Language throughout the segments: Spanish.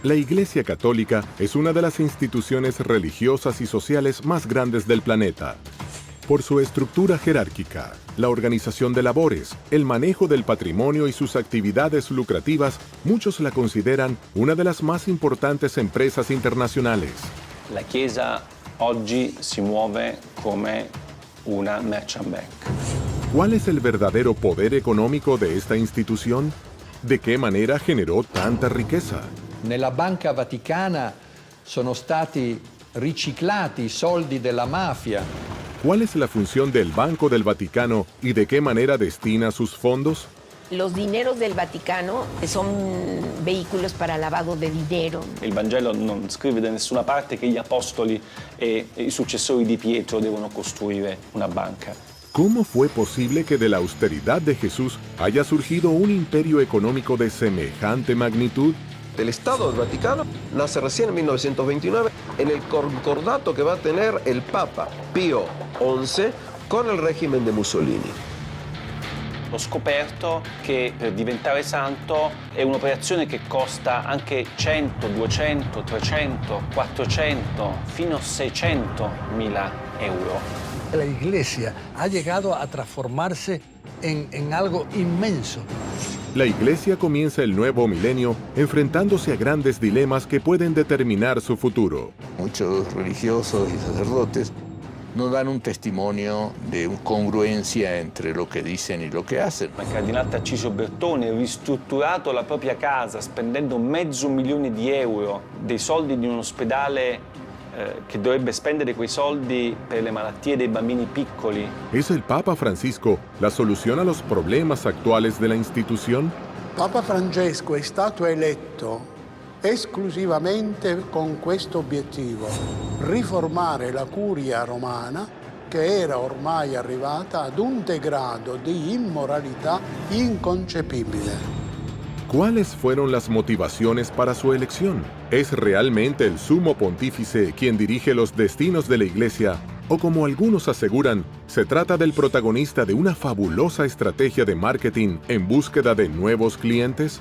La Iglesia Católica es una de las instituciones religiosas y sociales más grandes del planeta. Por su estructura jerárquica, la organización de labores, el manejo del patrimonio y sus actividades lucrativas, muchos la consideran una de las más importantes empresas internacionales. La Chiesa oggi si muove come una merchant bank. ¿Cuál es el verdadero poder económico de esta institución? ¿De qué manera generó tanta riqueza? Nella Banca Vaticana sono stati riciclati i soldi della mafia. ¿Cuál es la función del Banco del Vaticano y de qué manera destina sus fondos? Los dineros del Vaticano son vehículos para lavado de dinero. Il Vangelo non scrive da nessuna parte che gli apostoli e i successori di Pietro devono costruire una banca. ¿Cómo fue posible que de la austeridad de Jesús haya surgido un imperio económico de semejante magnitud? El Estado del Vaticano nace recién en 1929 en el concordato que va a tener el Papa Pío XI con el régimen de Mussolini. Ho scoperto che per diventare santo è un'operazione che costa anche 100, 200, 300, 400, fino a 600 mila euro. La Iglesia ha llegado a transformarse en algo inmenso. La Iglesia comienza el nuevo milenio enfrentándose a grandes dilemas que pueden determinar su futuro. Muchos religiosos y sacerdotes no dan un testimonio de congruencia entre lo che dicono e lo che hacen. Il cardinale Tarcisio Bertone ha ristrutturato la propria casa spendendo €500.000 dei soldi di un ospedale che dovrebbe spendere quei soldi per le malattie dei bambini piccoli. ¿Es el Papa Francisco la solución a los problemas actuales de la institución? Papa Francesco è stato eletto esclusivamente con questo obiettivo: riformare la curia romana, che era ormai arrivata ad un degrado di immoralità inconcepibile. ¿Cuáles fueron las motivaciones para su elección? ¿Es realmente el sumo pontífice quien dirige los destinos de la Iglesia? ¿O como algunos aseguran, se trata del protagonista de una fabulosa estrategia de marketing en búsqueda de nuevos clientes?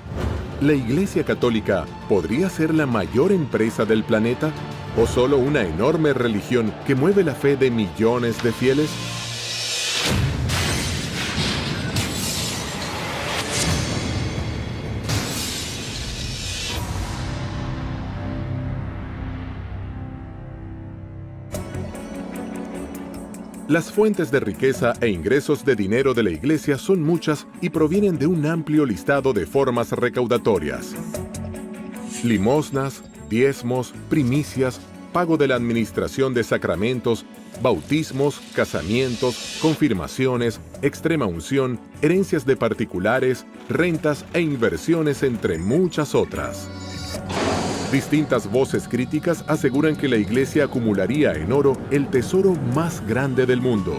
¿La Iglesia Católica podría ser la mayor empresa del planeta? ¿O solo una enorme religión que mueve la fe de millones de fieles? Las fuentes de riqueza e ingresos de dinero de la Iglesia son muchas y provienen de un amplio listado de formas recaudatorias. Limosnas, diezmos, primicias, pago de la administración de sacramentos, bautismos, casamientos, confirmaciones, extrema unción, herencias de particulares, rentas e inversiones, entre muchas otras. Distintas voces críticas aseguran que la Iglesia acumularía en oro el tesoro más grande del mundo.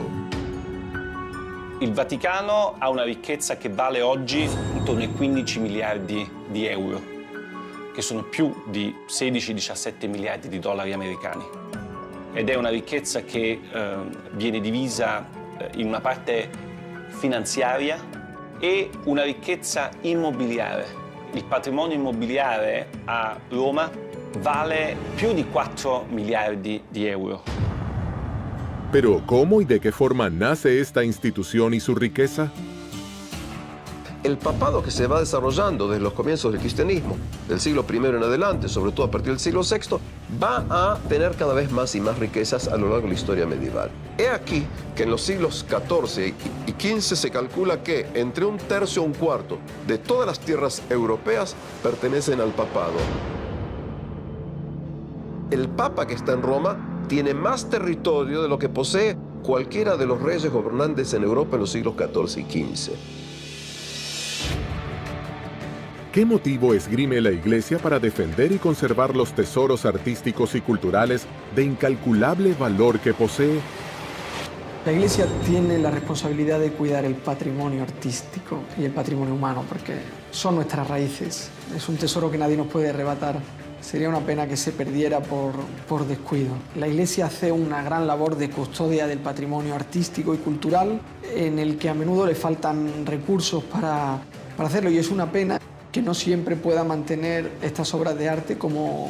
Il Vaticano ha una ricchezza che vale oggi intorno ai 15 miliardi di euro, che sono più di 16-17 miliardi di dollari americani. Ed è una ricchezza che viene divisa in una parte finanziaria e una ricchezza immobiliare. Il patrimonio immobiliare a Roma vale più di 4 miliardi di euro. Pero, ¿cómo y de qué forma nace esta institución y su riqueza? El papado que se va desarrollando desde los comienzos del cristianismo, del siglo I en adelante, sobre todo a partir del siglo VI, va a tener cada vez más y más riquezas a lo largo de la historia medieval. He aquí que en los siglos XIV y XV se calcula que entre un tercio a un cuarto de todas las tierras europeas pertenecen al papado. El papa que está en Roma tiene más territorio de lo que posee cualquiera de los reyes gobernantes en Europa en los siglos XIV y XV. ¿Qué motivo esgrime la Iglesia para defender y conservar los tesoros artísticos y culturales de incalculable valor que posee? La Iglesia tiene la responsabilidad de cuidar el patrimonio artístico y el patrimonio humano, porque son nuestras raíces. Es un tesoro que nadie nos puede arrebatar. Sería una pena que se perdiera por descuido. La Iglesia hace una gran labor de custodia del patrimonio artístico y cultural, en el que a menudo le faltan recursos para hacerlo, y es una pena. que no siempre pueda mantener estas obras de arte como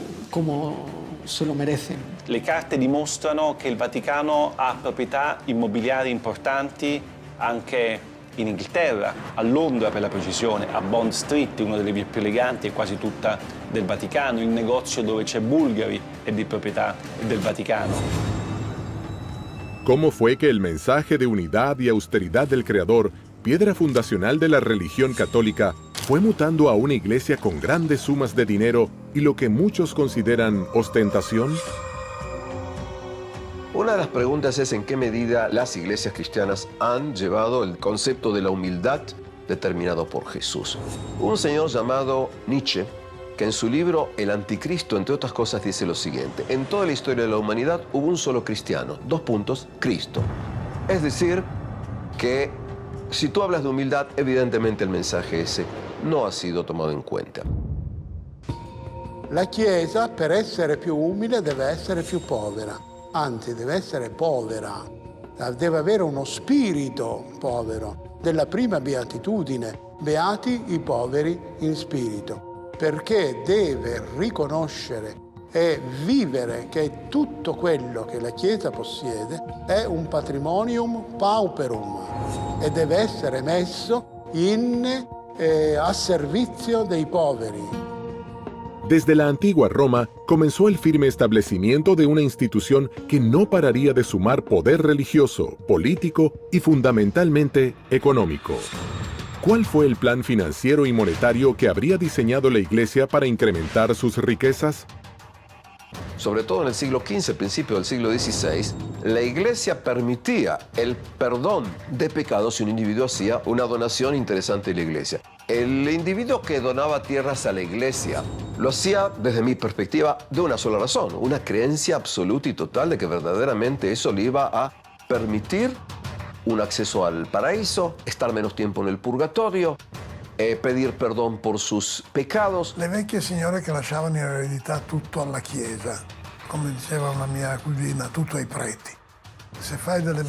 se lo merecen. Le carte dimostrano che il Vaticano ha proprietà immobiliari importanti anche in Inghilterra, a Londra per la precisione, a Bond Street, una delle vie più eleganti e quasi tutta del Vaticano. Il negozio dove c'è Bulgari è di proprietà del Vaticano. ¿Cómo fue que el mensaje de unidad y austeridad del Creador, piedra fundacional de la religión católica, fue mutando a una iglesia con grandes sumas de dinero y lo que muchos consideran ostentación? Una de las preguntas es en qué medida las iglesias cristianas han llevado el concepto de la humildad determinado por Jesús. Un señor llamado Nietzsche, que en su libro El Anticristo, entre otras cosas, dice lo siguiente: en toda la historia de la humanidad hubo un solo cristiano, Cristo. Es decir, que si tú hablas de humildad, evidentemente el mensaje ese no ha sido tomado en cuenta. La Chiesa, per essere più umile, deve essere più povera. Anzi, deve essere povera, deve avere uno spirito povero, della prima beatitudine, beati i poveri in spirito, perché deve riconoscere e vivere che tutto quello che la Chiesa possiede è un patrimonium pauperum e deve essere messo a servizio dei poveri. Desde la antigua Roma comenzó el firme establecimiento de una institución que no pararía de sumar poder religioso, político y fundamentalmente económico. ¿Cuál fue el plan financiero y monetario que habría diseñado la Iglesia para incrementar sus riquezas? Sobre todo en el siglo XV, principio del siglo XVI, la Iglesia permitía el perdón de pecados si un individuo hacía una donación interesante a la Iglesia. El individuo que donaba tierras a la Iglesia lo hacía, desde mi perspectiva, de una sola razón: una creencia absoluta y total de que verdaderamente eso le iba a permitir un acceso al paraíso, estar menos tiempo en el purgatorio, pedir perdón por sus pecados. Le vecchie signore che lasciavano in eredità tutto alla Chiesa, come diceva una mia cugina, tutto ai preti. Se fai del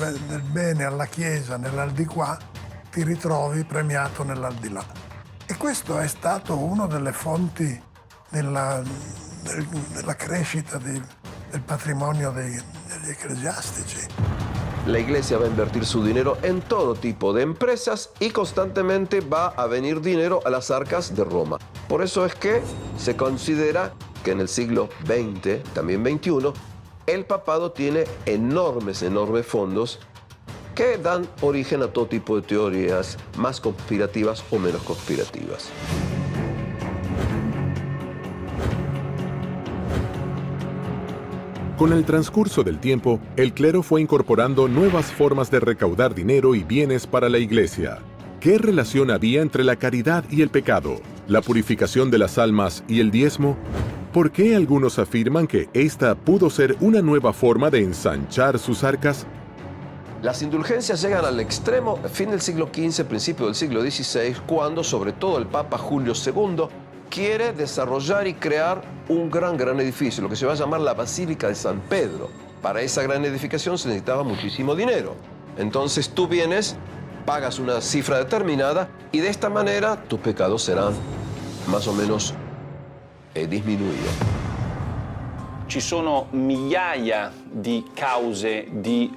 bene alla Chiesa nell'aldilà, ti ritrovi premiato nell'aldilà. E questo è stato una delle fonti della crescita del patrimonio degli ecclesiastici. La Iglesia va a invertir su dinero en todo tipo de empresas y constantemente va a venir dinero a las arcas de Roma. Por eso es que se considera que en el siglo XX, también XXI, el papado tiene enormes fondos que dan origen a todo tipo de teorías más conspirativas o menos conspirativas. Con el transcurso del tiempo, el clero fue incorporando nuevas formas de recaudar dinero y bienes para la Iglesia. ¿Qué relación había entre la caridad y el pecado, la purificación de las almas y el diezmo? ¿Por qué algunos afirman que esta pudo ser una nueva forma de ensanchar sus arcas? Las indulgencias llegan al extremo fin del siglo XV, principio del siglo XVI, cuando sobre todo el Papa Julio II quiere desarrollar y crear un gran edificio, lo que se va a llamar la Basílica de San Pedro. Para esa gran edificación se necesitaba muchísimo dinero. Entonces tú vienes, pagas una cifra determinada y de esta manera tus pecados serán más o menos disminuidos. Ci sono migliaia di cause di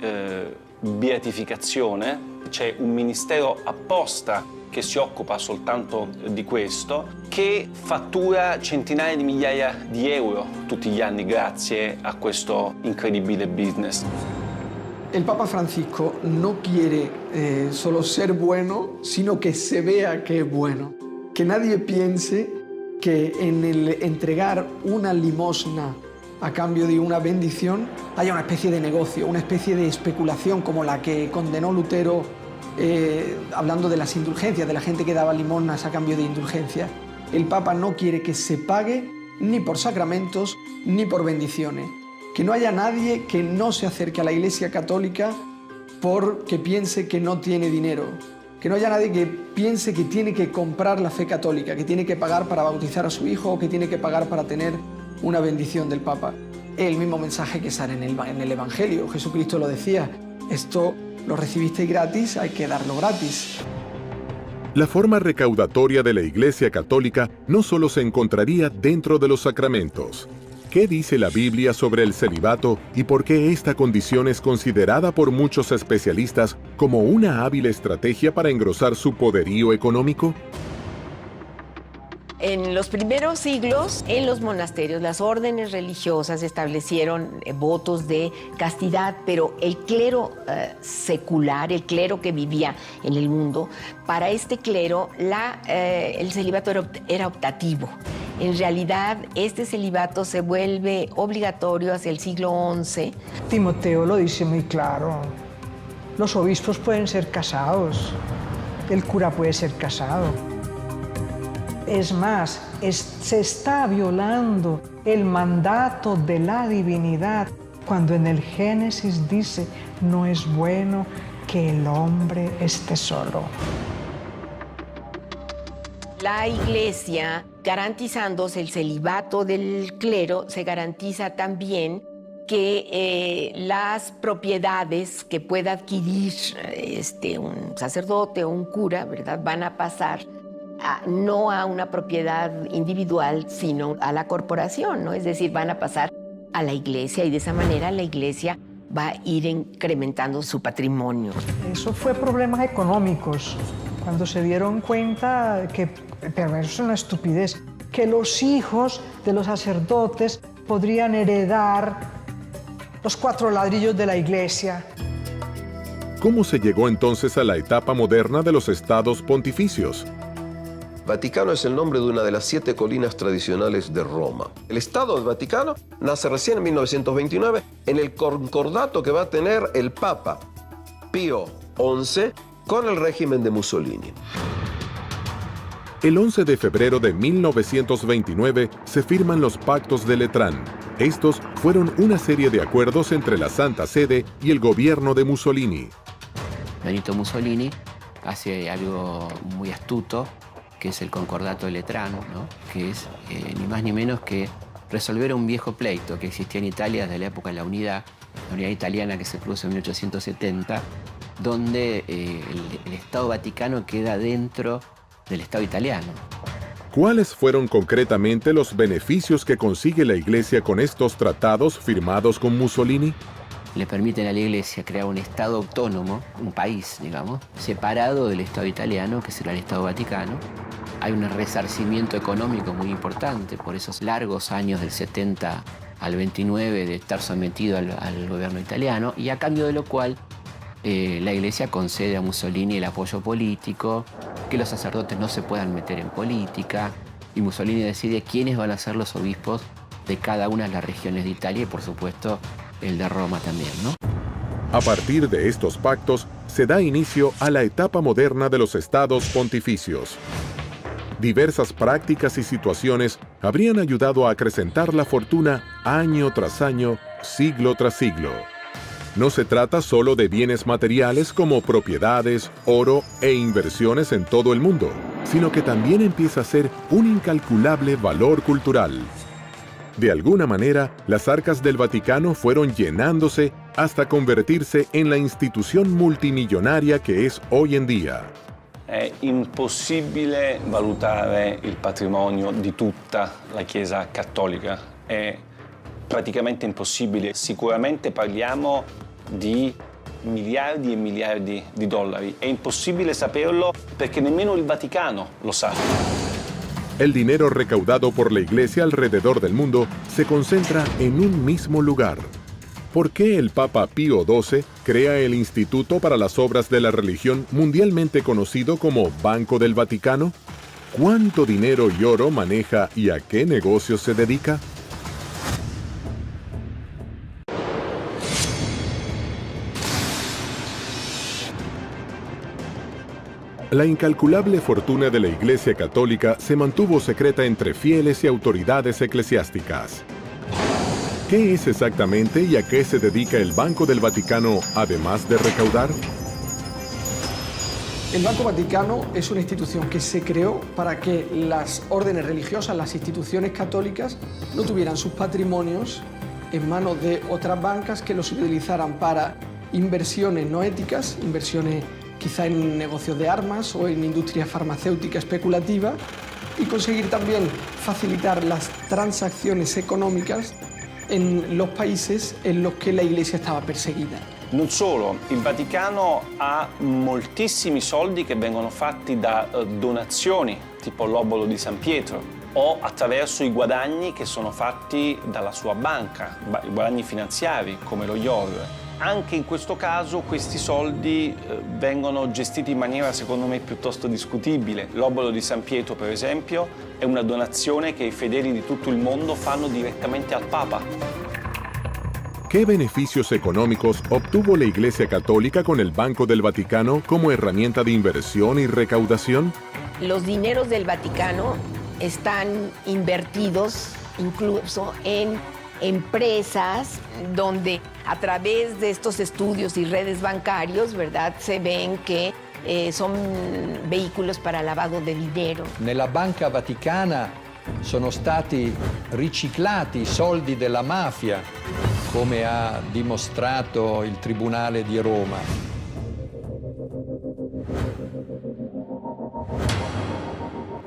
beatificazione, c'è un ministero apposta che si occupa soltanto di questo, che fattura centinaia di migliaia di euro tutti gli anni grazie a questo incredibile business. El Papa Francisco no quiere solo ser bueno, sino que se vea que es bueno. Que nadie piense que en el entregar una limosna a cambio de una bendición haya una especie de negocio, una especie de especulación como la que condenó Lutero hablando de las indulgencias, de la gente que daba limosnas a cambio de indulgencias. El Papa no quiere que se pague ni por sacramentos ni por bendiciones. Que no haya nadie que no se acerque a la Iglesia Católica porque piense que no tiene dinero. Que no haya nadie que piense que tiene que comprar la fe católica, que tiene que pagar para bautizar a su hijo o que tiene que pagar para tener una bendición del Papa. El mismo mensaje que sale en el Evangelio. Jesucristo lo decía, esto lo recibisteis gratis, hay que darlo gratis. La forma recaudatoria de la Iglesia Católica no solo se encontraría dentro de los sacramentos. ¿Qué dice la Biblia sobre el celibato y por qué esta condición es considerada por muchos especialistas como una hábil estrategia para engrosar su poderío económico? En los primeros siglos, en los monasterios, las órdenes religiosas establecieron votos de castidad, pero el clero secular, el clero que vivía en el mundo, para este clero el celibato era optativo. En realidad, este celibato se vuelve obligatorio hacia el siglo XI. Timoteo lo dice muy claro. Los obispos pueden ser casados, el cura puede ser casado. Es más, se está violando el mandato de la divinidad cuando en el Génesis dice, no es bueno que el hombre esté solo. La Iglesia, garantizándose el celibato del clero, se garantiza también que las propiedades que pueda adquirir un sacerdote o un cura, ¿verdad?, van a pasar no a una propiedad individual, sino a la corporación, ¿no? Es decir, van a pasar a la Iglesia y de esa manera la Iglesia va a ir incrementando su patrimonio. Eso fue problemas económicos, cuando se dieron cuenta pero eso es una estupidez, que los hijos de los sacerdotes podrían heredar los 4 ladrillos de la Iglesia. ¿Cómo se llegó entonces a la etapa moderna de los estados pontificios? Vaticano es el nombre de una de las 7 colinas tradicionales de Roma. El Estado del Vaticano nace recién en 1929 en el concordato que va a tener el Papa Pío XI con el régimen de Mussolini. El 11 de febrero de 1929 se firman los Pactos de Letrán. Estos fueron una serie de acuerdos entre la Santa Sede y el gobierno de Mussolini. Benito Mussolini hace algo muy astuto, que es el Concordato de Letrán, ¿no? Que es ni más ni menos que resolver un viejo pleito que existía en Italia desde la época de la unidad italiana que se produce en 1870, donde el Estado Vaticano queda dentro del Estado italiano. ¿Cuáles fueron concretamente los beneficios que consigue la Iglesia con estos tratados firmados con Mussolini? Le permiten a la Iglesia crear un Estado autónomo, un país, digamos, separado del Estado italiano, que será el Estado Vaticano. Hay un resarcimiento económico muy importante por esos largos años del 70 al 29 de estar sometido al gobierno italiano, y a cambio de lo cual la Iglesia concede a Mussolini el apoyo político, que los sacerdotes no se puedan meter en política, y Mussolini decide quiénes van a ser los obispos de cada una de las regiones de Italia y, por supuesto, el de Roma también, ¿no? A partir de estos pactos, se da inicio a la etapa moderna de los estados pontificios. Diversas prácticas y situaciones habrían ayudado a acrecentar la fortuna año tras año, siglo tras siglo. No se trata solo de bienes materiales como propiedades, oro e inversiones en todo el mundo, sino que también empieza a ser un incalculable valor cultural. De alguna manera, las arcas del Vaticano fueron llenándose hasta convertirse en la institución multimillonaria que es hoy en día. È impossibile valutare il patrimonio di tutta la Chiesa cattolica. È praticamente impossibile. Sicuramente parliamo di miliardi e miliardi di dollari. È impossibile saperlo perché nemmeno il Vaticano lo sa. El dinero recaudado por la Iglesia alrededor del mundo se concentra en un mismo lugar. ¿Por qué el Papa Pío XII crea el Instituto para las Obras de la Religión, mundialmente conocido como Banco del Vaticano? ¿Cuánto dinero y oro maneja y a qué negocios se dedica? La incalculable fortuna de la Iglesia Católica se mantuvo secreta entre fieles y autoridades eclesiásticas. ¿Qué es exactamente y a qué se dedica el Banco del Vaticano, además de recaudar? El Banco Vaticano es una institución que se creó para que las órdenes religiosas, las instituciones católicas, no tuvieran sus patrimonios en manos de otras bancas que los utilizaran para inversiones no éticas, inversiones quizá en negocios de armas o en industria farmacéutica especulativa, y conseguir también facilitar las transacciones económicas en los países en los che la Iglesia stava perseguita. Non solo, il Vaticano ha moltissimi soldi che vengono fatti da donazioni, tipo l'obolo di San Pietro, o attraverso i guadagni che sono fatti dalla sua banca, i guadagni finanziari come lo IOR. Anche in questo caso questi soldi vengono gestiti in maniera secondo me piuttosto discutibile. L'obolo di San Pietro, per esempio, è una donazione che i fedeli di tutto il mondo fanno direttamente al Papa. ¿Qué beneficios económicos obtuvo la Iglesia Católica con el Banco del Vaticano como herramienta de inversión y recaudación? Los dineros del Vaticano están invertidos incluso en empresas donde a través de estos estudios y redes bancarios, ¿verdad?, se ven que son vehículos para lavado de dinero. Nella Banca Vaticana sono stati riciclati i soldi della mafia, come ha dimostrato il Tribunale di Roma.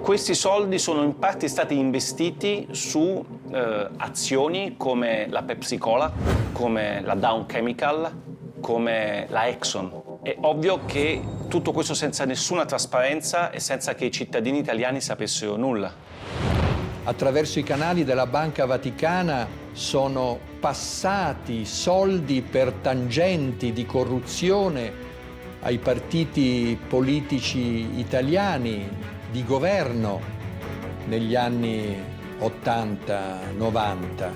Questi soldi sono in parte stati investiti su azioni come la Pepsi Cola, come la Dow Chemical, come la Exxon. È ovvio che tutto questo senza nessuna trasparenza e senza che i cittadini italiani sapessero nulla. Attraverso i canali della Banca Vaticana sono passati soldi per tangenti di corruzione ai partiti politici italiani di governo negli anni 80-90.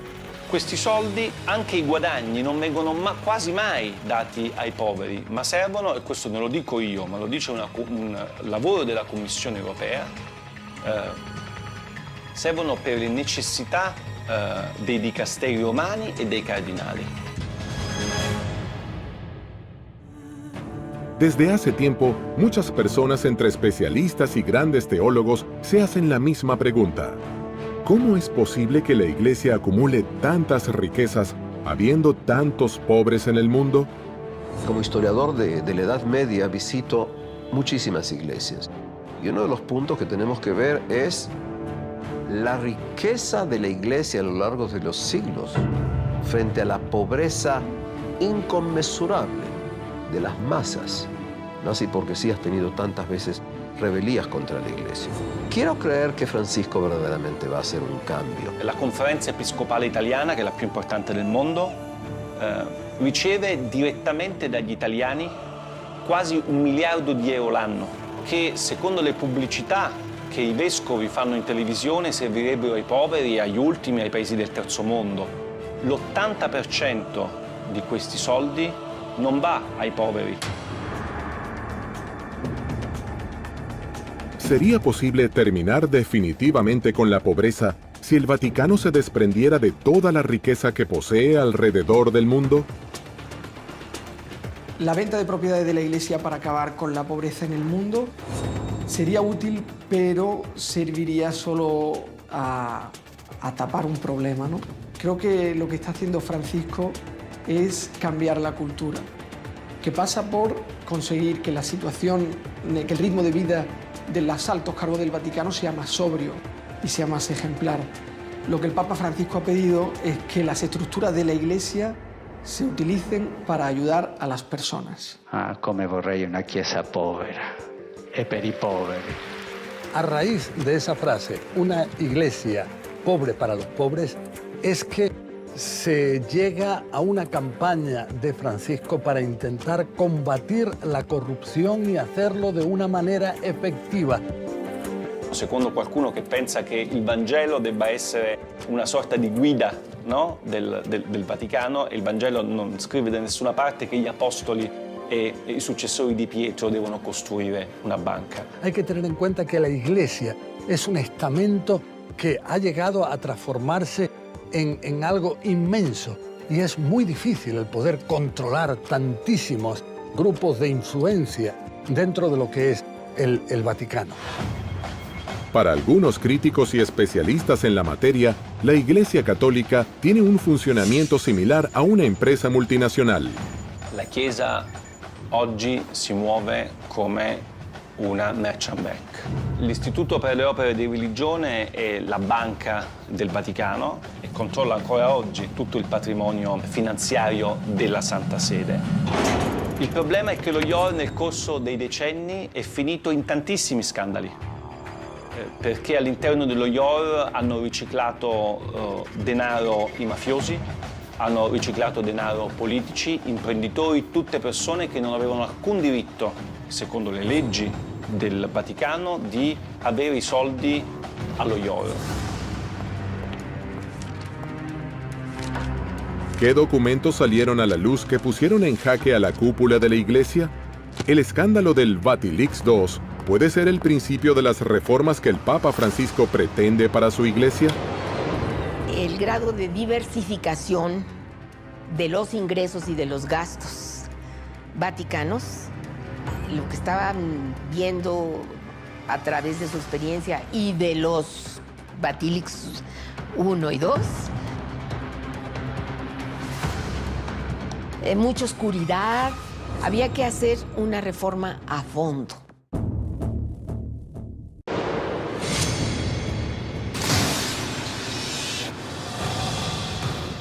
Questi soldi, anche i guadagni, non vengono quasi mai dati ai poveri, ma servono, e questo non lo dico io, ma lo dice un lavoro della Commissione europea, servono per le necessità dei dicasteri romani e dei cardinali. Desde hace tiempo, muchas personas entre especialistas y grandes teólogos se hacen la misma pregunta. ¿Cómo es posible que la Iglesia acumule tantas riquezas habiendo tantos pobres en el mundo? Como historiador de la Edad Media visito muchísimas iglesias y uno de los puntos que tenemos que ver es la riqueza de la Iglesia a lo largo de los siglos frente a la pobreza inconmensurable de las masas. No así porque sí has tenido tantas veces rebelías contra la Iglesia. Quiero creer che Francisco verdaderamente va a hacer un cambio. La Conferenza Episcopale Italiana, che è la più importante del mondo, riceve direttamente dagli italiani quasi €1 miliardo l'anno, che secondo le pubblicità che i vescovi fanno in televisione servirebbero ai poveri, agli ultimi, ai paesi del terzo mondo. L'80% di questi soldi non va ai poveri. ¿Sería posible terminar definitivamente con la pobreza si el Vaticano se desprendiera de toda la riqueza que posee alrededor del mundo? La venta de propiedades de la Iglesia para acabar con la pobreza en el mundo sería útil, pero serviría solo a tapar un problema, ¿no? Creo que lo que está haciendo Francisco es cambiar la cultura, que pasa por conseguir que la situación, que el ritmo de vida de los altos cargos del Vaticano sea más sobrio y sea más ejemplar. Lo que el Papa Francisco ha pedido es que las estructuras de la Iglesia se utilicen para ayudar a las personas. Ah, come vorrei una chiesa povera e per i poveri. A raíz de esa frase, una iglesia pobre para los pobres, es que se llega a una campaña de Francisco para intentar combatir la corrupción y hacerlo de una manera effettiva. Secondo qualcuno che pensa che il Vangelo debba essere una sorta di guida, no? del Vaticano, e il Vangelo non scrive da nessuna parte che gli apostoli e i successori di Pietro devono costruire una banca. Hay que tener en cuenta que la Iglesia es un estamento que ha llegado a transformarse en algo inmenso y es muy difícil el poder controlar tantísimos grupos de influencia dentro de lo que es el Vaticano. Para algunos críticos y especialistas en la materia, la Iglesia Católica tiene un funcionamiento similar a una empresa multinacional. La Chiesa oggi si muove come una merchant bank. L'Istituto per le opere di religione è la banca del Vaticano e controlla ancora oggi tutto il patrimonio finanziario della Santa Sede. Il problema è che lo IOR nel corso dei decenni è finito in tantissimi scandali, perché all'interno dello IOR hanno riciclato denaro i mafiosi, hanno riciclato denaro politici, imprenditori, tutte persone che non avevano alcun diritto, secondo le leggi del Vaticano, di avere i soldi allo IOR. ¿Qué documentos salieron a la luz que pusieron en jaque a la cúpula de la Iglesia? El escándalo del Vatilix II puede ser el principio de las reformas que el Papa Francisco pretende para su Iglesia. El grado de diversificación de los ingresos y de los gastos vaticanos, lo que estaban viendo a través de su experiencia y de los Vatilix I y II, mucha oscuridad, había que hacer una reforma a fondo.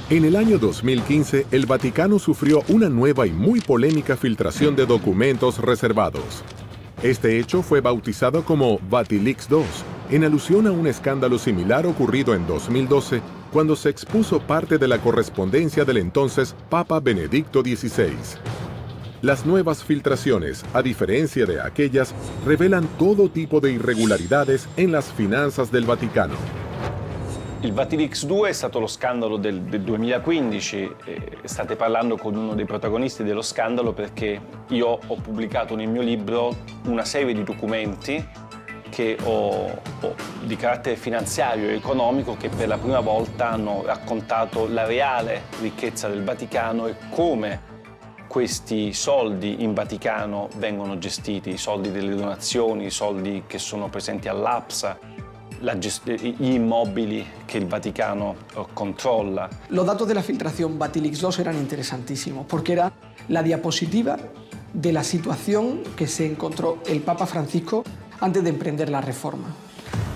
En el año 2015, el Vaticano sufrió una nueva y muy polémica filtración de documentos reservados. Este hecho fue bautizado como Vatilix II, en alusión a un escándalo similar ocurrido en 2012, cuando se expuso parte de la correspondencia del entonces Papa Benedicto XVI. Las nuevas filtraciones, a diferencia de aquellas, revelan todo tipo de irregolaridades en las finanzas del Vaticano. Il Vatilix II è stato lo scandalo del 2015, state parlando con uno dei protagonisti dello scandalo perché io ho pubblicato nel mio libro una serie di documenti che di carattere finanziario e economico che per la prima volta hanno raccontato la reale ricchezza del Vaticano e come questi soldi in Vaticano vengono gestiti, i soldi delle donazioni, i soldi che sono presenti all'APSA, gli immobili che il Vaticano controlla. Los datos de la filtración Vatilix II eran interesantísimos porque era la diapositiva de la situación que se encontró el Papa Francisco antes de emprender la reforma.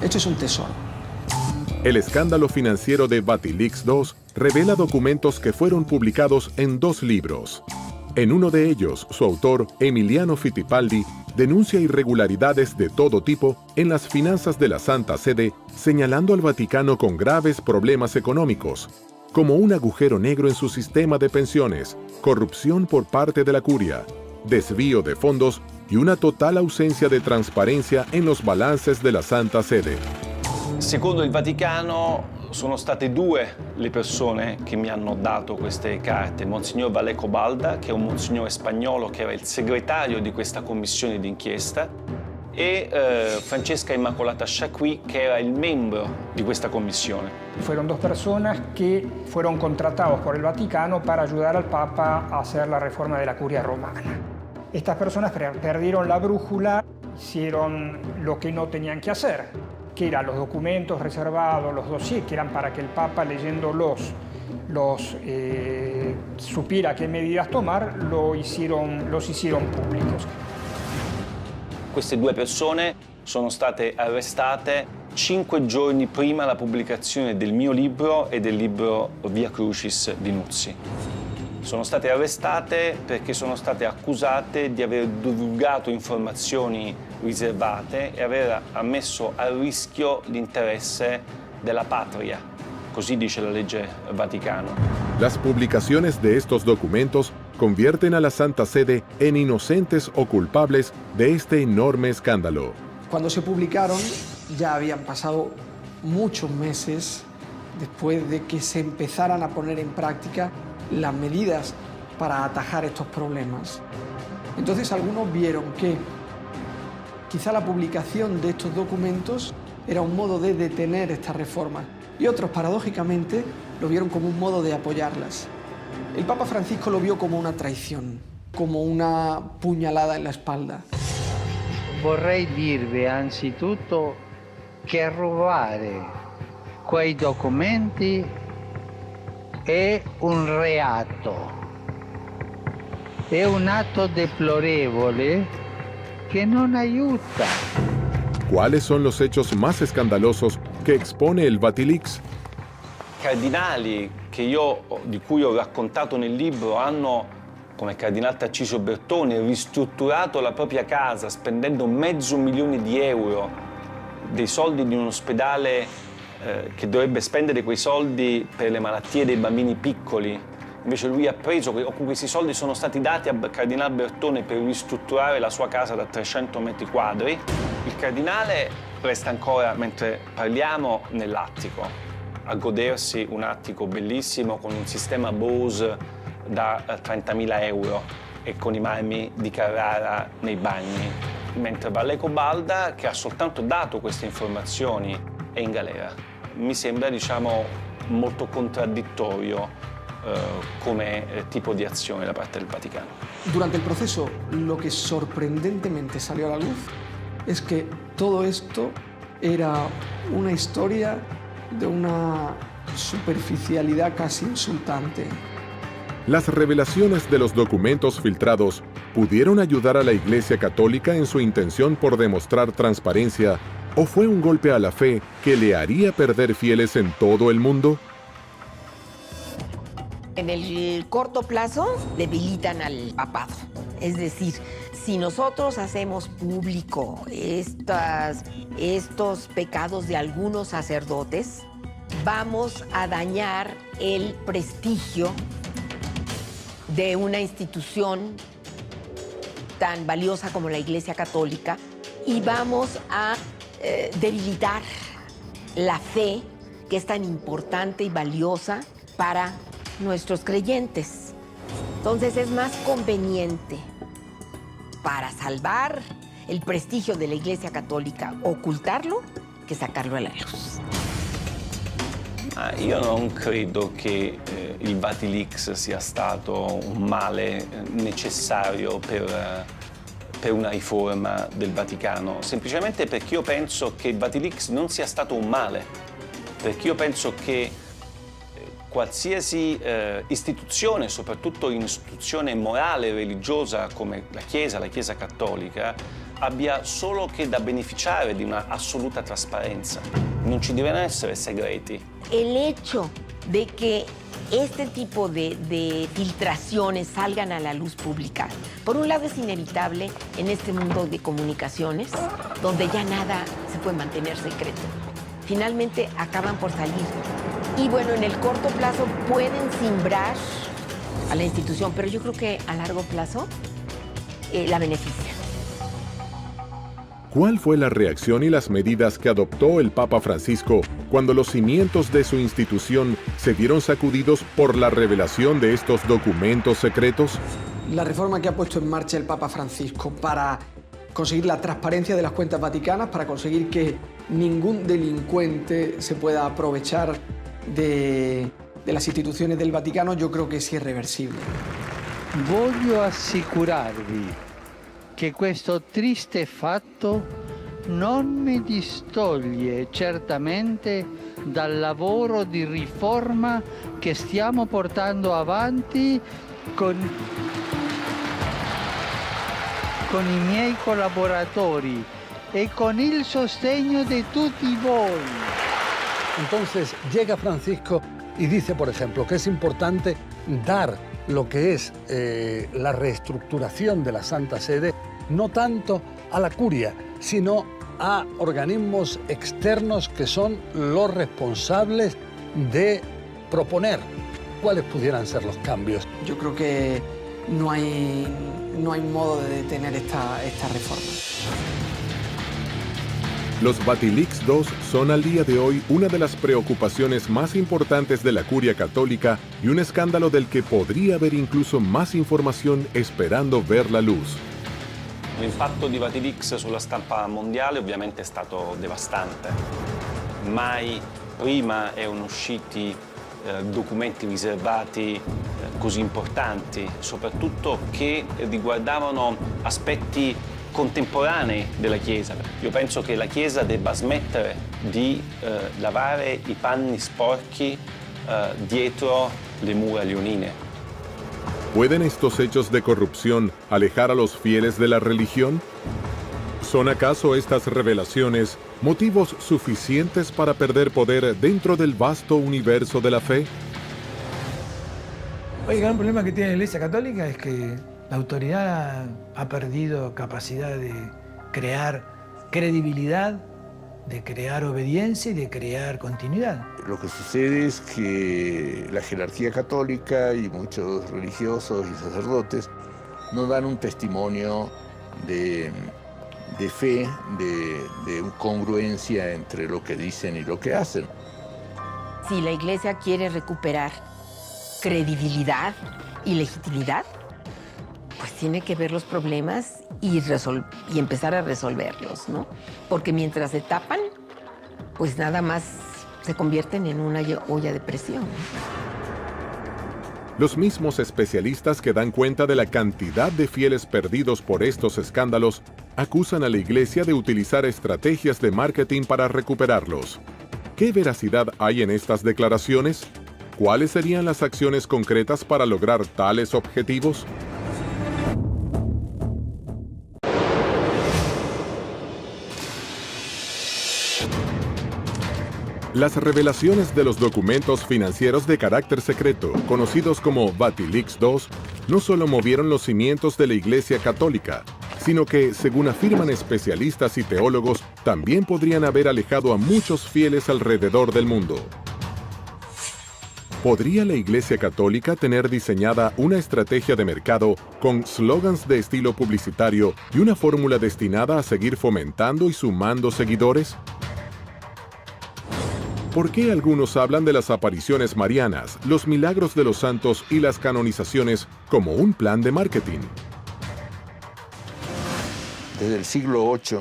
Esto es un tesoro. El escándalo financiero de Vatilix II revela documentos que fueron publicados en 2 libros. En uno de ellos, su autor, Emiliano Fittipaldi, denuncia irregularidades de todo tipo en las finanzas de la Santa Sede, señalando al Vaticano con graves problemas económicos, como un agujero negro en su sistema de pensiones, corrupción por parte de la curia, desvío de fondos y una total ausencia de transparencia en los balances de la Santa Sede. Secondo il Vaticano sono state 2 le persone che mi hanno dato queste carte, Monsignor Valeco Balda, che è un monsignore spagnolo che era il segretario di questa commissione d'inchiesta, e Francesca Immacolata Chacqui, che era il membro di questa commissione. Fueron 2 personas que fueron contratados por el Vaticano para ayudar al Papa a hacer la reforma de la curia romana. Estas personas perdieron la brújula, hicieron lo que no tenían que hacer, que eran los documentos reservados, los dossiers, que eran para que el Papa, leyéndolos, supiera qué medidas tomar, los hicieron públicos. Queste 2 persone sono state arrestate 5 giorni prima la pubblicazione del mio libro e del libro Via Crucis di Nuzzi. Sono state arrestate perché sono state accusate di aver divulgato informazioni riservate e aver messo a rischio l'interesse della patria, così dice la legge Vaticano. Las publicaciones de estos documentos convierten a la Santa Sede en inocentes o culpables de este enorme escándalo. Cuando se publicaron ya habían pasado muchos meses después de que se empezaran a poner en práctica las medidas para atajar estos problemas. Entonces algunos vieron que quizá la publicación de estos documentos era un modo de detener estas reformas y otros, paradójicamente, lo vieron como un modo de apoyarlas. El Papa Francisco lo vio como una traición, como una puñalada en la espalda. Vorrei dirvi anzitutto che rubare quei documenti è un reato. è un atto deplorevole che non aiuta. ¿Cuáles son los hechos más escandalosos que expone el Vatilix? Cardinali di cui ho raccontato nel libro hanno, come il cardinale Tarcisio Bertone, ristrutturato la propria casa spendendo €500.000, dei soldi di un ospedale che dovrebbe spendere quei soldi per le malattie dei bambini piccoli. Invece lui ha preso, questi soldi sono stati dati al cardinale Bertone per ristrutturare la sua casa da 300 metri quadri. Il cardinale resta ancora, mentre parliamo, nell'attico, a godersi un attico bellissimo con un sistema Bose da €30.000 e con i marmi di Carrara nei bagni. Mentre Valleco Balda, che ha soltanto dato queste informazioni, è in galera. Mi sembra, molto contraddittorio come tipo di azione da parte del Vaticano. Durante el proceso, lo que sorprendentemente salió a la luz es que todo esto era una historia de una superficialidad casi insultante. Las revelaciones de los documentos filtrados pudieron ayudar a la Iglesia Católica en su intención por demostrar transparencia, ¿o fue un golpe a la fe que le haría perder fieles en todo el mundo? En el corto plazo debilitan al papado. Es decir, si nosotros hacemos público estos pecados de algunos sacerdotes, vamos a dañar el prestigio de una institución tan valiosa como la Iglesia Católica y vamos a debilitar la fe que es tan importante y valiosa para nuestros creyentes. Entonces es más conveniente para salvar el prestigio de la Iglesia Católica ocultarlo che sacarlo alla luz. Io non credo che il Vatilix sia stato un male necessario per una riforma del Vaticano, semplicemente perché io penso che il Vatilix non sia stato un male, perché io penso che qualsiasi istituzione, soprattutto un'istituzione morale e religiosa come la Chiesa Cattolica, abbia solo che da beneficiare di una assoluta trasparenza. Non ci devono essere segreti. El hecho de que este tipo de filtraciones salgan a la luz pública, por un lado es inevitable en este mundo de comunicaciones, donde ya nada se puede mantener secreto. Finalmente acaban por salir. Y bueno, en el corto plazo pueden simbrar a la institución, pero yo creo que a largo plazo la beneficia. ¿Cuál fue la reacción y las medidas que adoptó el Papa Francisco cuando los cimientos de su institución se vieron sacudidos por la revelación de estos documentos secretos? La reforma que ha puesto en marcha el Papa Francisco para conseguir la transparencia de las cuentas vaticanas, para conseguir que ningún delincuente se pueda aprovechar de las instituciones del Vaticano, yo creo que es irreversible. Voglio assicurarvi che questo triste fatto non mi distoglie certamente dal lavoro di riforma che stiamo portando avanti con i miei collaboratori e con il sostegno di tutti voi. Entonces llega Francisco y dice, por ejemplo, que es importante dar lo que es la reestructuración de la Santa Sede, no tanto a la curia, sino a organismos externos que son los responsables de proponer cuáles pudieran ser los cambios. Yo creo que no hay modo de detener esta reforma. Los Vatilix II son al día de hoy una de las preocupaciones más importantes de la curia católica y un escándalo del que podría haber incluso más información esperando ver la luz. L'impatto di Vatilix sulla stampa mondiale ovviamente è stato devastante. Mai prima erano usciti documenti riservati così importanti, soprattutto che riguardavano aspetti contemporanei della Chiesa. Io penso che la Chiesa debba smettere di lavare i panni sporchi dietro le mura leonine. ¿Pueden estos hechos de corrupción alejar a los fieles de la religión? ¿Son acaso estas revelaciones motivos suficientes para perder poder dentro del vasto universo de la fe? El gran problema que tiene la Iglesia Católica es que la autoridad ha perdido capacidad de crear credibilidad, de crear obediencia y de crear continuidad. Lo que sucede es que la jerarquía católica y muchos religiosos y sacerdotes no dan un testimonio de fe, de congruencia entre lo que dicen y lo que hacen. Si la Iglesia quiere recuperar credibilidad y legitimidad, pues tiene que ver los problemas y empezar a resolverlos, ¿no? Porque mientras se tapan, pues nada más se convierten en una olla de presión. Los mismos especialistas que dan cuenta de la cantidad de fieles perdidos por estos escándalos acusan a la Iglesia de utilizar estrategias de marketing para recuperarlos. ¿Qué veracidad hay en estas declaraciones? ¿Cuáles serían las acciones concretas para lograr tales objetivos? Las revelaciones de los documentos financieros de carácter secreto, conocidos como Vatileaks II, no solo movieron los cimientos de la Iglesia Católica, sino que, según afirman especialistas y teólogos, también podrían haber alejado a muchos fieles alrededor del mundo. ¿Podría la Iglesia Católica tener diseñada una estrategia de mercado con slogans de estilo publicitario y una fórmula destinada a seguir fomentando y sumando seguidores? ¿Por qué algunos hablan de las apariciones marianas, los milagros de los santos y las canonizaciones como un plan de marketing? Desde el siglo VIII,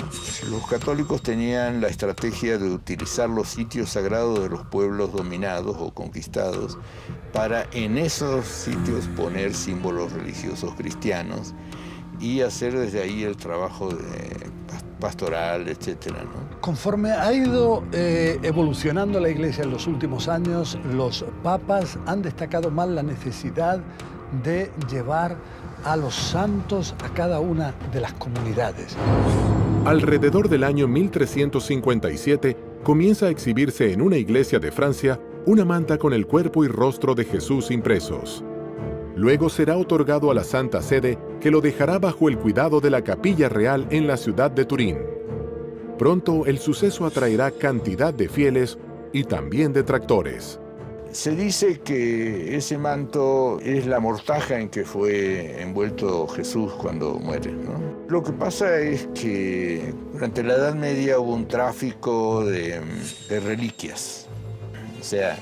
los católicos tenían la estrategia de utilizar los sitios sagrados de los pueblos dominados o conquistados para en esos sitios poner símbolos religiosos cristianos y hacer desde ahí el trabajo pastoral, etcétera, ¿no? Conforme ha ido evolucionando la Iglesia en los últimos años, los papas han destacado más la necesidad de llevar a los santos a cada una de las comunidades. Alrededor del año 1357 comienza a exhibirse en una iglesia de Francia una manta con el cuerpo y rostro de Jesús impresos. Luego será otorgado a la Santa Sede, que lo dejará bajo el cuidado de la Capilla Real en la ciudad de Turín. Pronto el suceso atraerá cantidad de fieles y también detractores. Se dice que ese manto es la mortaja en que fue envuelto Jesús cuando muere, ¿no? Lo que pasa es que durante la Edad Media hubo un tráfico de reliquias. O sea,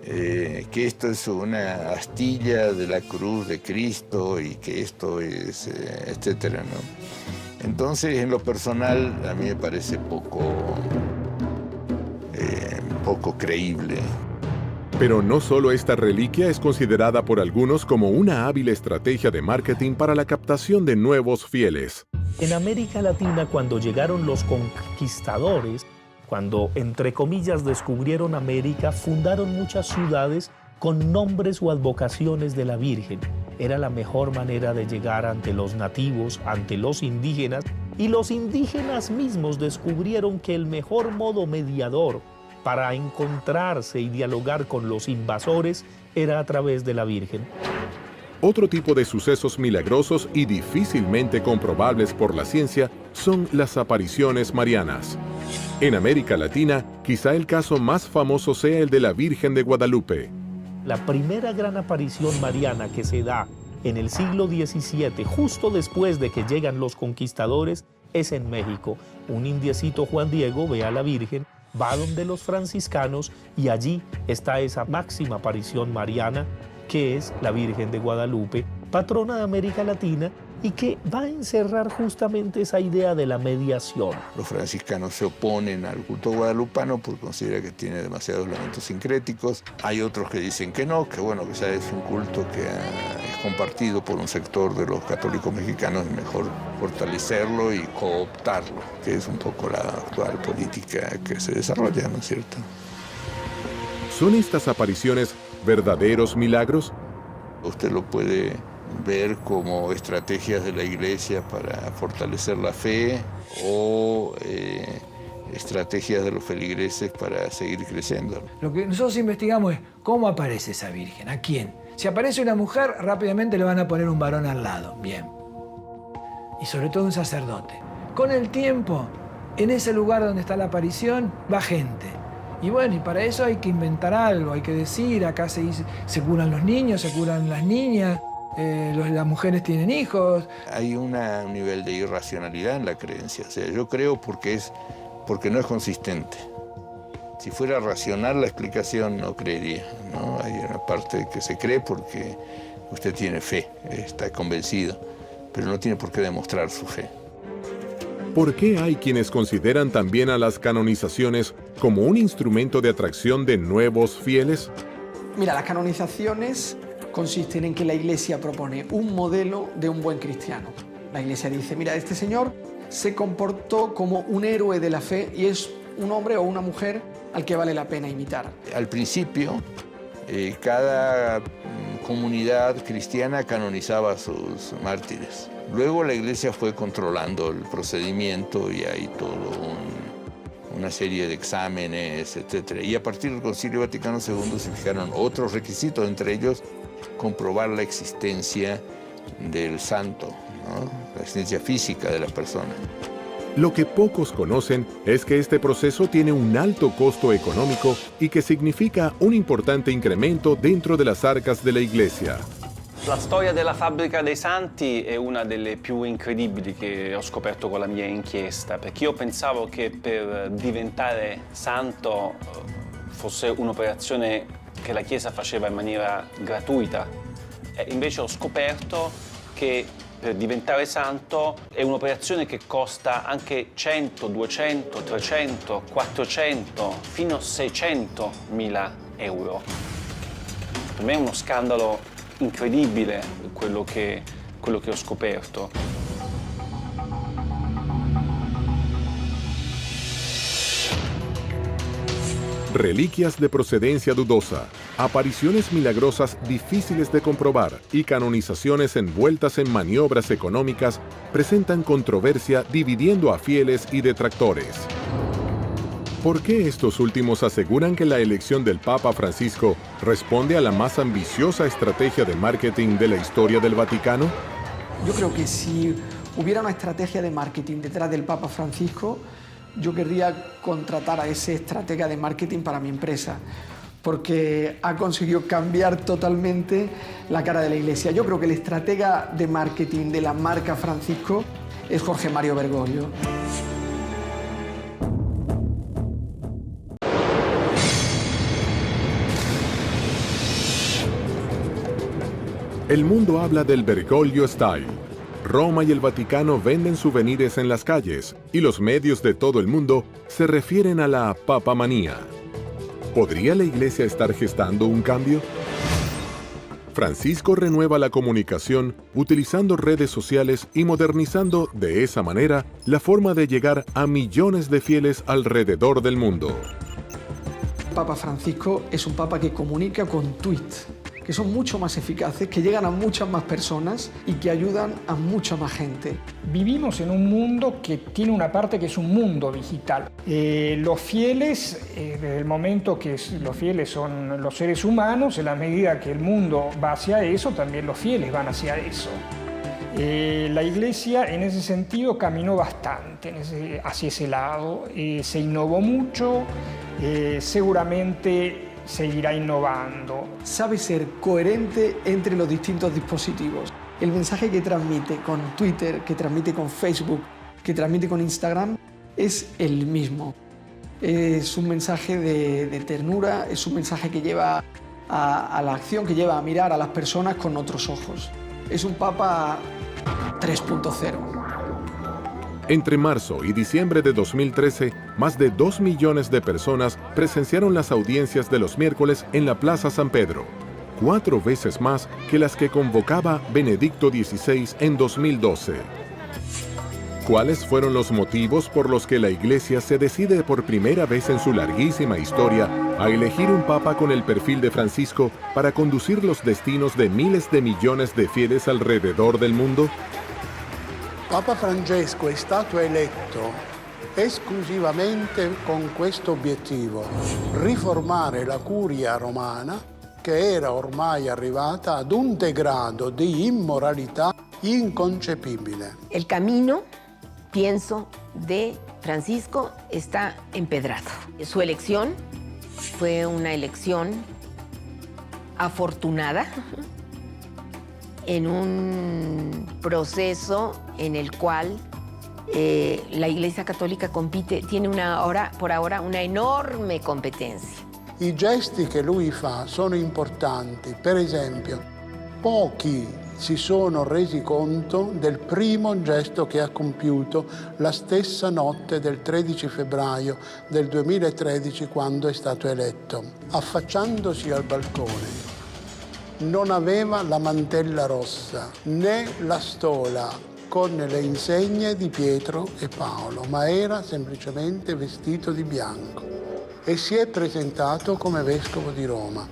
que esto es una astilla de la cruz de Cristo y que esto es, etcétera, ¿no? Entonces, en lo personal, a mí me parece poco creíble. Pero no solo esta reliquia es considerada por algunos como una hábil estrategia de marketing para la captación de nuevos fieles. En América Latina, cuando llegaron los conquistadores, cuando, entre comillas, descubrieron América, fundaron muchas ciudades con nombres o advocaciones de la Virgen. Era la mejor manera de llegar ante los nativos, ante los indígenas, y los indígenas mismos descubrieron que el mejor modo mediador para encontrarse y dialogar con los invasores era a través de la Virgen. Otro tipo de sucesos milagrosos y difícilmente comprobables por la ciencia son las apariciones marianas. En América Latina, quizá el caso más famoso sea el de la Virgen de Guadalupe. La primera gran aparición mariana que se da en el siglo XVII, justo después de que llegan los conquistadores, es en México. Un indiecito, Juan Diego, ve a la Virgen, va donde los franciscanos y allí está esa máxima aparición mariana que es la Virgen de Guadalupe, patrona de América Latina y que va a encerrar justamente esa idea de la mediación. Los franciscanos se oponen al culto guadalupano porque consideran que tiene demasiados elementos sincréticos. Hay otros que dicen que no, que bueno, que ya es un culto que es compartido por un sector de los católicos mexicanos, es mejor fortalecerlo y cooptarlo, que es un poco la actual política que se desarrolla, ¿no es cierto? ¿Son estas apariciones verdaderos milagros? Usted lo puede ver como estrategias de la Iglesia para fortalecer la fe o estrategias de los feligreses para seguir creciendo. Lo que nosotros investigamos es cómo aparece esa Virgen, a quién. Si aparece una mujer, rápidamente le van a poner un varón al lado, bien. Y sobre todo un sacerdote. Con el tiempo, en ese lugar donde está la aparición, va gente. Y bueno, y para eso hay que inventar algo, hay que decir, acá se curan los niños, se curan las niñas, las mujeres tienen hijos. Hay un nivel de irracionalidad en la creencia. O sea, yo creo porque no es consistente. Si fuera racional la explicación, no creería, ¿no? Hay una parte que se cree porque usted tiene fe, está convencido, pero no tiene por qué demostrar su fe. ¿Por qué hay quienes consideran también a las canonizaciones como un instrumento de atracción de nuevos fieles? Mira, las canonizaciones consisten en que la Iglesia propone un modelo de un buen cristiano. La Iglesia dice, mira, este señor se comportó como un héroe de la fe y es un hombre o una mujer al que vale la pena imitar. Al principio, cada comunidad cristiana canonizaba a sus mártires. Luego la Iglesia fue controlando el procedimiento y hay toda una serie de exámenes, etc. Y a partir del Concilio Vaticano II se fijaron otros requisitos, entre ellos comprobar la existencia del santo, ¿no? La existencia física de la persona. Lo que pocos conocen es que este proceso tiene un alto costo económico y que significa un importante incremento dentro de las arcas de la Iglesia. La storia della fabbrica dei santi è una delle più incredibili che ho scoperto con la mia inchiesta, perché io pensavo che per diventare santo fosse un'operazione che la Chiesa faceva in maniera gratuita. E invece ho scoperto che per diventare santo è un'operazione che costa anche 100, 200, 300, 400, fino a 600.000 euro. Per me è uno scandalo incredibile quello che ho scoperto. Reliquias de procedencia dudosa, apariciones milagrosas difíciles de comprobar y canonizaciones envueltas en maniobras económicas presentan controversia dividiendo a fieles y detractores. ¿Por qué estos últimos aseguran que la elección del Papa Francisco responde a la más ambiciosa estrategia de marketing de la historia del Vaticano? Yo creo que si hubiera una estrategia de marketing detrás del Papa Francisco, yo querría contratar a ese estratega de marketing para mi empresa, porque ha conseguido cambiar totalmente la cara de la Iglesia. Yo creo que el estratega de marketing de la marca Francisco es Jorge Mario Bergoglio. El mundo habla del Bergoglio Style. Roma y el Vaticano venden souvenirs en las calles y los medios de todo el mundo se refieren a la papamanía. ¿Podría la Iglesia estar gestando un cambio? Francisco renueva la comunicación utilizando redes sociales y modernizando de esa manera la forma de llegar a millones de fieles alrededor del mundo. Papa Francisco es un papa que comunica con tweets, que son mucho más eficaces, que llegan a muchas más personas y que ayudan a mucha más gente. Vivimos en un mundo que tiene una parte que es un mundo digital. Los fieles, desde el momento que los fieles son los seres humanos, en la medida que el mundo va hacia eso, también los fieles van hacia eso. La Iglesia en ese sentido caminó bastante hacia ese lado, se innovó mucho, seguramente seguirá innovando. Sabe ser coherente entre los distintos dispositivos. El mensaje que transmite con Twitter, que transmite con Facebook, que transmite con Instagram, es el mismo. Es un mensaje de ternura, es un mensaje que lleva a la acción, que lleva a mirar a las personas con otros ojos. Es un Papa 3.0. Entre marzo y diciembre de 2013, más de 2 millones de personas presenciaron las audiencias de los miércoles en la Plaza San Pedro, 4 veces más que las que convocaba Benedicto XVI en 2012. ¿Cuáles fueron los motivos por los que la Iglesia se decide por primera vez en su larguísima historia a elegir un papa con el perfil de Francisco para conducir los destinos de miles de millones de fieles alrededor del mundo? Papa Francesco è stato eletto esclusivamente con questo obiettivo: riformare la curia romana, che era ormai arrivata ad un degrado di immoralità inconcepibile. El camino, pienso, de Francisco está empedrado. Su elección fue una elección afortunada en un proceso en el cual la Iglesia Cattolica tiene por ahora una enorme competencia. I gesti che lui fa sono importanti. Per esempio, pochi si sono resi conto del primo gesto che ha compiuto la stessa notte del 13 febbraio del 2013, quando è stato eletto. Affacciandosi al balcone, non aveva la mantella rossa né la stola con le insegne di Pietro e Paolo, ma era semplicemente vestito di bianco e si è presentato come vescovo di Roma.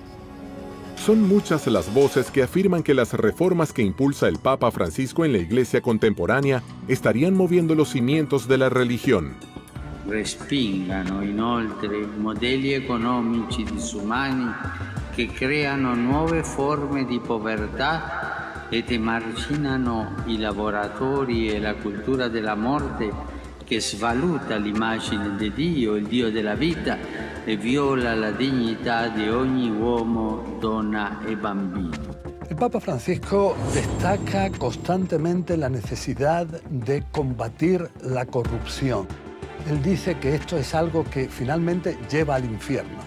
Son muchas las voces que afirman que las reformas que impulsa el Papa Francisco en la Iglesia contemporánea estarían moviendo los cimientos de la religión. Respingano inoltre modelli economici disumani che creano nuove forme di povertà ed emarginano i lavoratori e la cultura della morte che svaluta l'immagine di Dio, il Dio della vita, e viola la dignità di ogni uomo, donna e bambino. El Papa Francisco destaca constantemente la necesidad de combatir la corrupción. Él dice que esto es algo que finalmente lleva al infierno.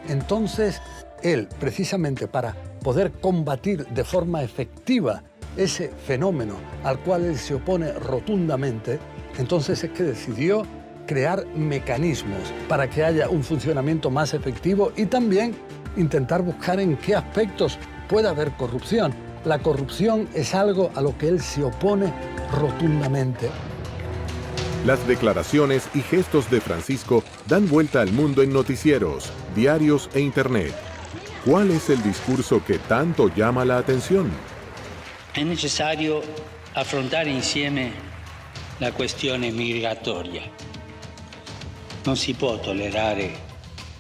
Entonces, él, precisamente para poder combatir de forma efectiva ese fenómeno al cual él se opone rotundamente, entonces es que decidió crear mecanismos para que haya un funcionamiento más efectivo y también intentar buscar en qué aspectos puede haber corrupción. La corrupción es algo a lo que él se opone rotundamente. Las declaraciones y gestos de Francisco dan vuelta al mundo en noticieros, diarios e internet. ¿Cuál es el discurso que tanto llama la atención? È necessario affrontare insieme la questione migratoria. Non si può tollerare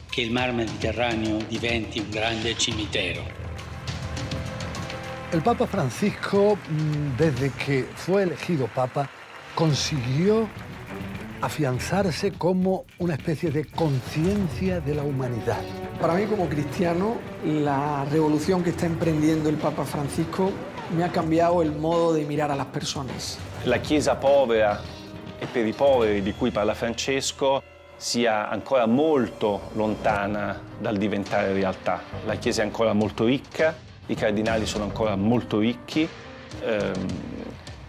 che il mar Mediterraneo diventi un grande cimitero. El Papa Francisco, desde que fue elegido Papa, consiguió afianzarse como una especie de conciencia de la humanidad. Para mí, como cristiano, la revolución que está emprendiendo el Papa Francisco me ha cambiado el modo de mirar a las personas. La Chiesa povera e per i poveri di cui parla Francesco sia ancora molto lontana dal diventare realtà. La Chiesa è ancora molto ricca, i cardinali sono ancora molto ricchi,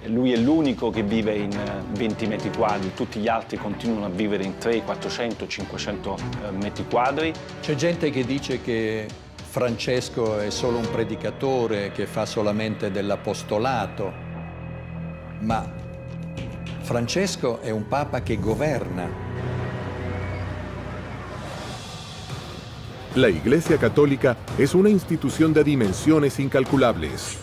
lui è l'unico che vive in 20 metri quadri, tutti gli altri continuano a vivere in 300, 400, 500 metri quadri. C'è gente che dice che Francesco è solo un predicatore che fa solamente dell'apostolato, ma Francesco è un papa che governa. La Iglesia Católica es una institución de dimensiones incalculables.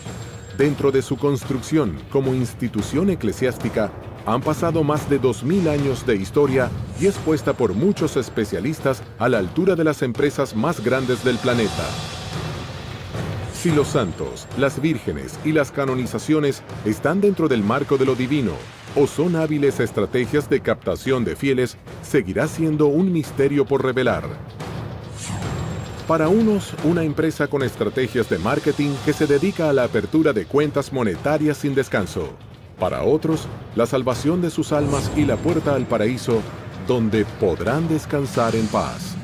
Dentro de su construcción como institución eclesiástica, han pasado más de 2000 años de historia y es puesta por muchos especialistas a la altura de las empresas más grandes del planeta. Si los santos, las vírgenes y las canonizaciones están dentro del marco de lo divino o son hábiles estrategias de captación de fieles, seguirá siendo un misterio por revelar. Para unos, una empresa con estrategias de marketing que se dedica a la apertura de cuentas monetarias sin descanso. Para otros, la salvación de sus almas y la puerta al paraíso, donde podrán descansar en paz.